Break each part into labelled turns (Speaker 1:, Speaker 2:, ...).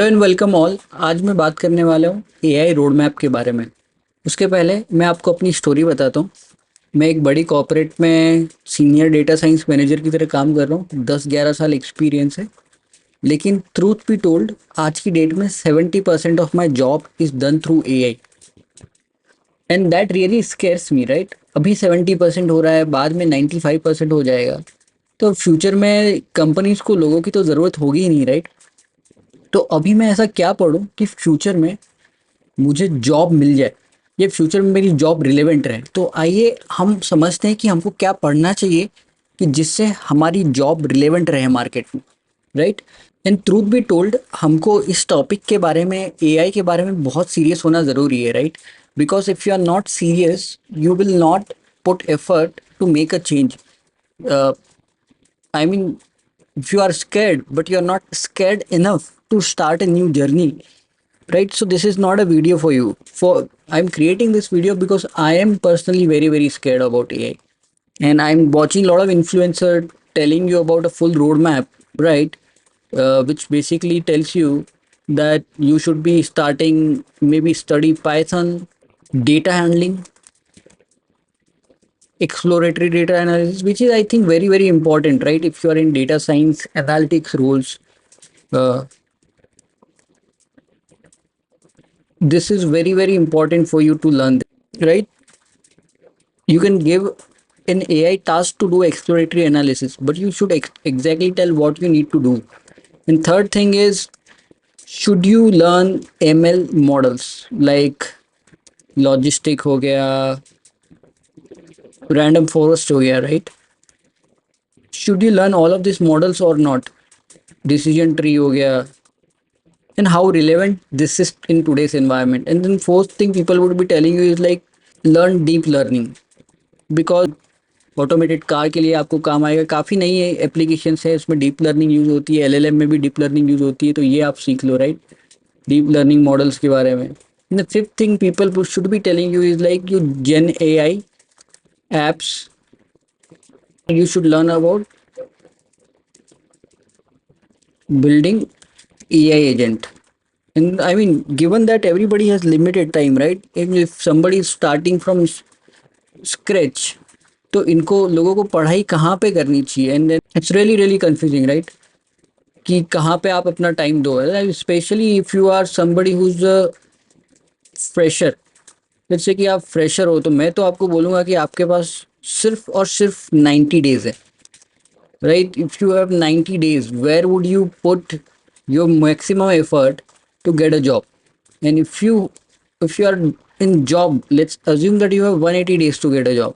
Speaker 1: Hello and welcome all. आज मैं बात करने वाला हूँ एआई रोड मैप के बारे में। उसके पहले मैं आपको अपनी स्टोरी बताता हूँ। मैं एक बड़ी कॉर्पोरेट में सीनियर डेटा साइंस मैनेजर की तरह काम कर रहा हूँ। 10-11 साल एक्सपीरियंस है। लेकिन ट्रूथ बी टोल्ड, आज की डेट में 70% of my job is done through AI and that really scares me, right. अभी 70% हो रहा है, बाद में 95% हो जाएगा। तो फ्यूचर में कंपनीज को लोगों की तो ज़रूरत होगी ही नहीं, राइट। तो अभी मैं ऐसा क्या पढ़ूं कि फ्यूचर में मुझे जॉब मिल जाए, ये फ्यूचर में मेरी जॉब रिलेवेंट रहे। तो आइए हम समझते हैं कि हमको क्या पढ़ना चाहिए कि जिससे हमारी जॉब रिलेवेंट रहे मार्केट में, right. And truth be told, हमको इस टॉपिक के बारे में, एआई के बारे में बहुत सीरियस होना ज़रूरी है, right. Because if you are not serious, you will not put effort to make a change. I mean, if you are scared, but you're not scared enough to start a new journey, right? So this is not a video for you. For I'm creating this video because I am personally very scared about AI, and I'm watching a lot of influencer telling you about a full roadmap, right? Which basically tells you that you should be starting, maybe study Python, data handling, exploratory data analysis, which is I think very important, right? If you are in data science analytics roles, uh, this is very important for you to learn, right. You can give an AI task to do exploratory analysis, but you should exactly tell what you need to do. And third thing is, should you learn ML models like logistic हो गया, random forest हो गया, right? Should you learn all of these models or not? Decision tree हो गया, and how relevant this is in today's environment. And then fourth thing people would be telling you is like, learn deep learning, because automated car के लिए आपको काम आएगा। काफ़ी नई application है, उसमें डीप लर्निंग यूज़ होती है, एलएलएम में भी डीप लर्निंग यूज़ होती है, तो ये आप सीख लो, राइट। डीप लर्निंग मॉडल्स के बारे में। The fifth thing people should be telling you is like, you gen AI apps, you should learn about building AI agent. And I mean, given that everybody has limited time, right? If somebody is starting from scratch, तो इनको लोगों को पढ़ाई कहाँ पे करनी चाहिए? And then it's really confusing, right, कि कहाँ पे आप अपना टाइम दो। Specially if you are somebody who is a fresher, जैसे कि आप फ्रेशर हो, तो मैं तो आपको बोलूँगा कि आपके पास सिर्फ और सिर्फ 90 days है, right? If you have 90 days, where would you put your maximum effort to get a job? And if you are in job, let's assume that you have 180 days to get a job,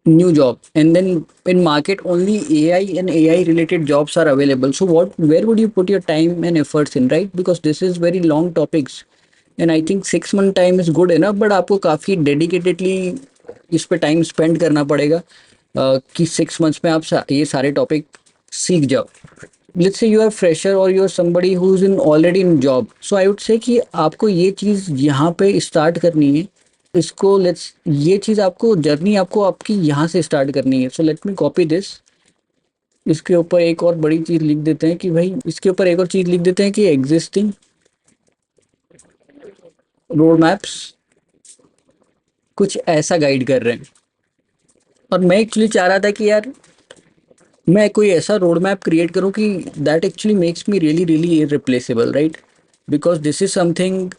Speaker 1: new job, and then in market only AI and AI related jobs are available. So what, where would you put your time and efforts in, right? Because this is very long topics, and I think 6 month time is good enough, but आपको काफ़ी dedicatedly इस पे time spend करना पड़ेगा, कि 6 months में आप ये सारे टॉपिक सीख जाओ। Let's say you are fresher और you are somebody who is in already in job, so I would say कि आपको ये चीज़ यहाँ पे स्टार्ट करनी है। इसको लेट्स, ये चीज़ आपको, जर्नी आपको आपकी यहाँ से स्टार्ट करनी है। So let me copy this. इसके ऊपर एक और बड़ी चीज़ लिख देते हैं कि भाई, इसके ऊपर एक और चीज़ लिख देते हैं कि एग्जिस्टिंग रोड मैप्स कुछ ऐसा गाइड कर रहे हैं। और मैं एक्चुअली चाह रहा था कि यार, मैं कोई ऐसा रोड मैप क्रिएट करूँ कि that actually makes me really irreplaceable, right. Because this is something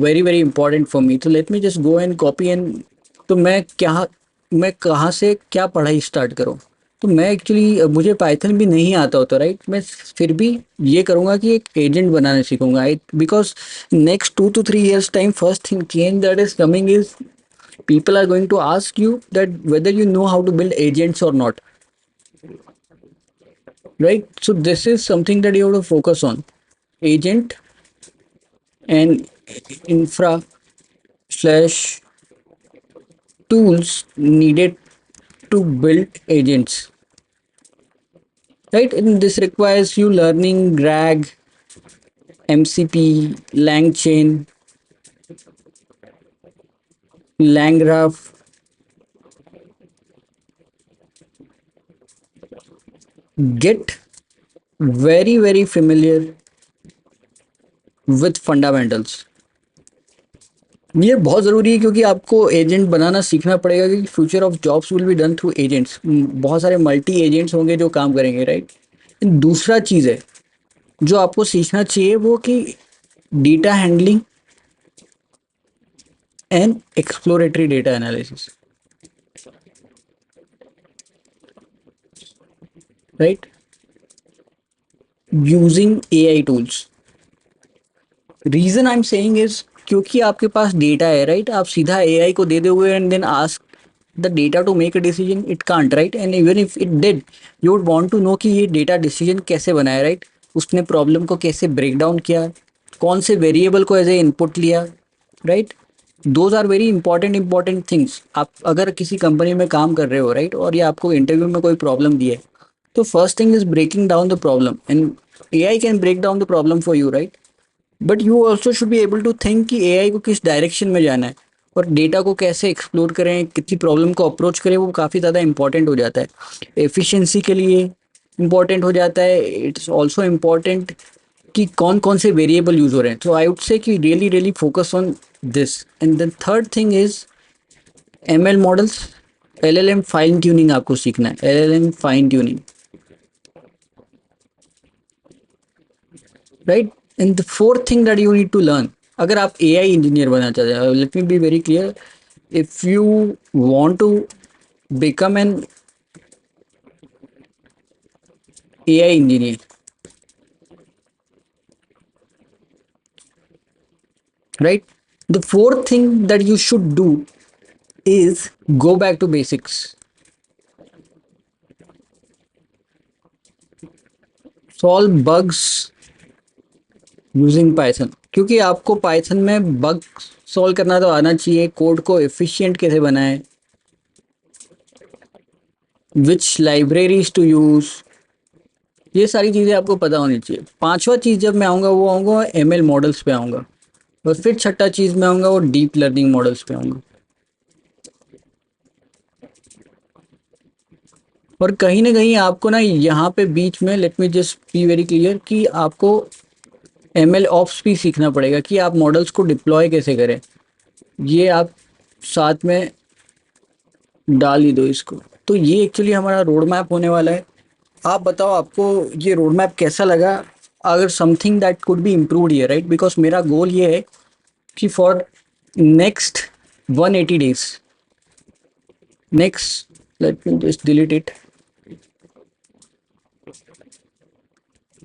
Speaker 1: very important for me. तो let me just go and copy and, तो मैं कहाँ से क्या पढ़ाई स्टार्ट करूँ? तो मैं एक्चुअली, मुझे पाइथन भी नहीं आता होता, राइट। मैं फिर भी ये करूँगा कि एक एजेंट बनाना सीखूंगा, I, because next 2 to 3 years time, first thing change that is coming is, people are going to ask you that whether you know how to build agents or not, right? So this is something that you have to focus on: agent and infra slash tools needed to build agents, right? And this requires you learning RAG, MCP, LangChain, LangGraph. Get very familiar with fundamentals. ये बहुत ज़रूरी है क्योंकि आपको agent बनाना सीखना पड़ेगा क्योंकि future of jobs will be done through agents. बहुत सारे मल्टी एजेंट्स होंगे जो काम करेंगे, राइट। दूसरा चीज़ है जो आपको सीखना चाहिए वो कि data handling and exploratory data analysis, right, using AI tools. Reason I am saying is क्योंकि आपके पास डेटा है, राइट। आप सीधा एआई को दे दोगे and then ask the data to make a decision, it can't, right. And even if it did, you would want to know कि ये डेटा डिसीजन कैसे बनाया, राइट। उसने प्रॉब्लम को कैसे ब्रेक डाउन किया, कौन से वेरिएबल को एज ए इनपुट लिया, right. Those are very important things. आप अगर किसी कंपनी में काम कर रहे हो, राइट, और ये आपको इंटरव्यू में कोई प्रॉब्लम दी है, तो first thing is breaking down the problem and AI can break down the problem for you, right. But you also should be able to think कि एआई को किस डायरेक्शन में जाना है और डेटा को कैसे एक्सप्लोर करें, कितनी प्रॉब्लम को अप्रोच करें, वो काफ़ी ज़्यादा इंपॉर्टेंट हो जाता है एफिशिएंसी के लिए। इंपॉर्टेंट हो जाता है, इट्स ऑल्सो इम्पॉर्टेंट कि कौन कौन से वेरिएबल यूज हो रहे हैं। सो आई वुड से कि really really focus on this. And then third thing is ML models, LLM fine tuning आपको सीखना है, LLM fine tuning, right. And the fourth thing that you need to learn, अगर आप AI engineer बनना चाहते हैं, let me be very clear, if you want to become an AI engineer, right, the fourth thing that you should do is go back to basics, solve bugs using Python। क्योंकि आपको Python में bug solve करना तो आना चाहिए, code को efficient कैसे बनाएं, विच लाइब्रेरीज टू यूज, ये सारी चीज़ें आपको पता होनी चाहिए। पांचवा चीज़ जब मैं आऊँगा वो आऊँगा एमएल मॉडल्स पे आऊँगा, और फिर छठा चीज़ मैं आऊँगा वो डीप लर्निंग मॉडल्स पे आऊँगा। और कहीं ना कहीं आपको ना यहाँ पे बीच में late me just be very clear कि आपको एमएल ऑप्स भी सीखना पड़ेगा कि आप मॉडल्स को डिप्लॉय कैसे करें। ये आप साथ में डाल ही दो इसको। तो ये एक्चुअली हमारा रोड मैप होने वाला है। आप बताओ आपको ये रोड मैप कैसा लगा, अगर something that could be improved here, right. Because मेरा गोल ये है कि for next 180 days, next let me just delete it,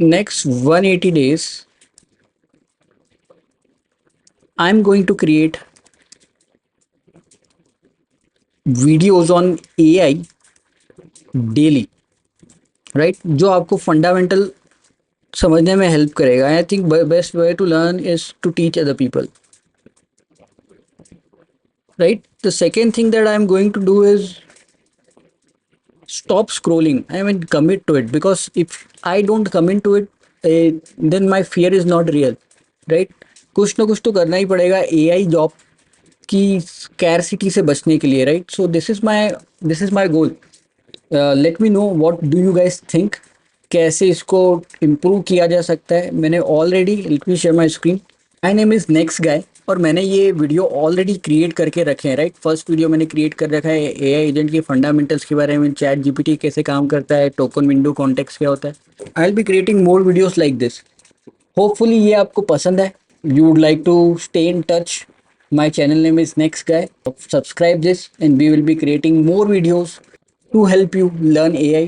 Speaker 1: next 180 days I'm going to create videos on AI daily, right, जो आपको फंडामेंटल समझने में हेल्प करेगा। I think best way to learn is to teach other people, right. The second thing that I am going to do is stop scrolling, I mean commit to it, because if I don't commit to it, then my fear is not real, right। कुछ ना कुछ तो करना ही पड़ेगा AI job की scarcity से बचने के लिए, right. So this is my goal. Let me know what do you guys think, कैसे इसको इम्प्रूव किया जा सकता है। मैंने already, let me share my screen, my name is next guy, और मैंने ये वीडियो ऑलरेडी क्रिएट करके रखे हैं, राइट। फर्स्ट वीडियो मैंने क्रिएट कर रखा है एआई एजेंट के फंडामेंटल्स के बारे में, चैट जीपीटी कैसे काम करता है, टोकन विंडो कॉन्टेक्स्ट क्या होता है। I will be creating more videos like this. Hopefully ये आपको पसंद है, you would like to stay in touch. My channel name is Next Guy, subscribe this and we will be creating more videos to help you learn AI